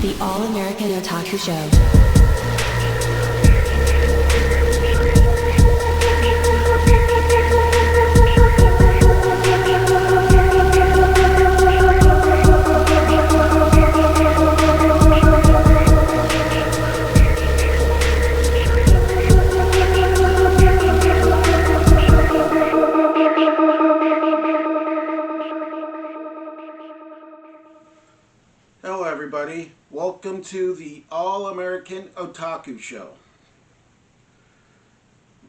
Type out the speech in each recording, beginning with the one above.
The All-American Otaku Show. Hello everybody, welcome to the All-American Otaku Show.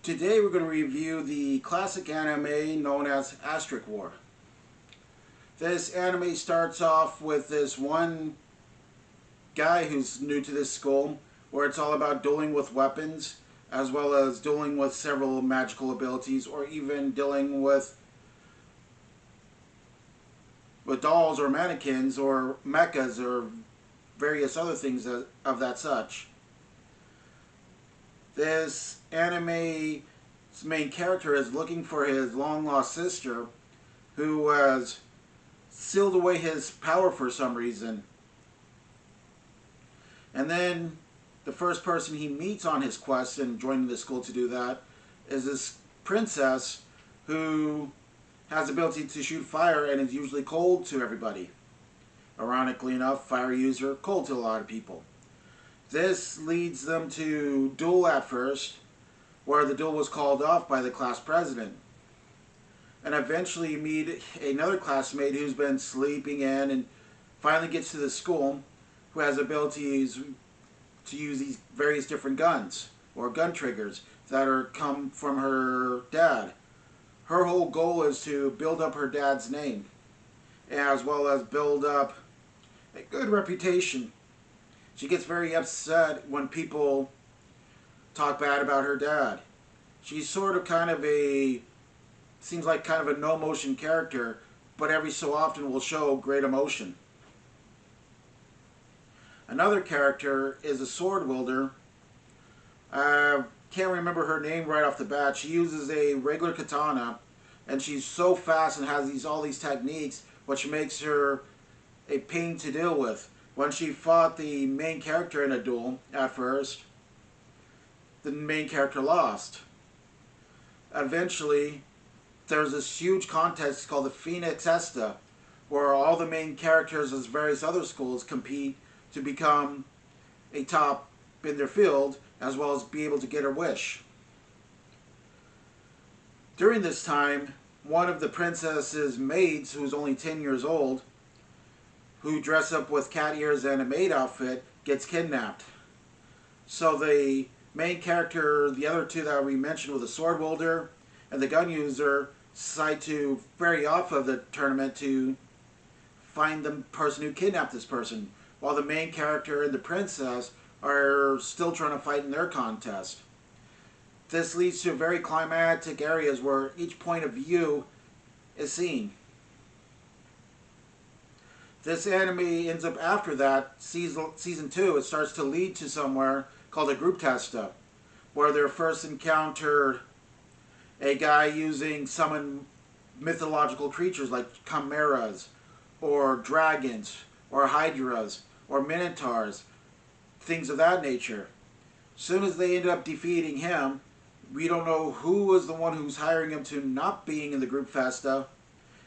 Today we're going to review the classic anime known as Asterisk War. This anime starts off with this one guy who's new to this school, where it's all about dueling with weapons, as well as dueling with several magical abilities, or even dealing with dolls or mannequins or mechas or various other things of that such. This anime's main character is looking for his long-lost sister, who has sealed away his power for some reason. And then the first person he meets on his quest and joining the school to do that is this princess who has the ability to shoot fire and is usually cold to everybody. Ironically enough, fire user, cold to a lot of people. This leads them to duel at first, where the duel was called off by the class president. And eventually you meet another classmate who's been sleeping in and finally gets to the school, who has abilities to use these various different guns, or gun triggers, that come from her dad. Her whole goal is to build up her dad's name, as well as build up a good reputation. She gets very upset when people talk bad about her dad. She's sort of seems like kind of a no-motion character, but every so often will show great emotion. Another character is a sword wielder. Can't remember her name right off the bat. She uses a regular katana, and she's so fast and has all these techniques, which makes her a pain to deal with. When she fought the main character in a duel at first, the main character lost. Eventually, there's this huge contest called the Phoenix Esta, where all the main characters of various other schools compete to become a top in their field, as well as be able to get her wish. During this time, one of the princess's maids, who's only 10 years old, who dress up with cat ears and a maid outfit, gets kidnapped. So the main character, the other two that we mentioned, with the sword wielder and the gun user, decide to ferry off of the tournament to find the person who kidnapped this person, while the main character and the princess are still trying to fight in their contest. This leads to very climactic areas where each point of view is seen. This anime ends up after that, season 2, it starts to lead to somewhere called a group testa, where they're first encountered a guy using summon mythological creatures like chimeras, or dragons, or hydras, or minotaurs, things of that nature. Soon as they end up defeating him, we don't know who was the one who's hiring him to not being in the group festa,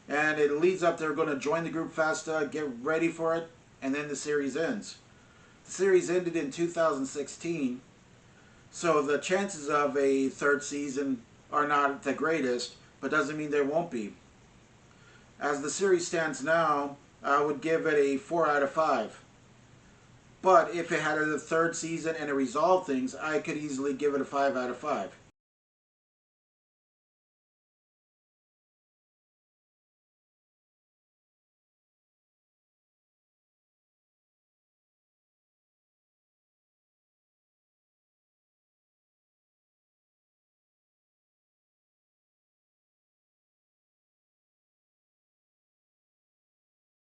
and it leads up they're going to join the group festa, get ready for it, and then the series ends. The series ended in 2016, so the chances of a third season are not the greatest, but doesn't mean there won't be. As the series stands now, I would give it a 4 out of 5. But if it had a third season and it resolved things, I could easily give it a 5 out of 5.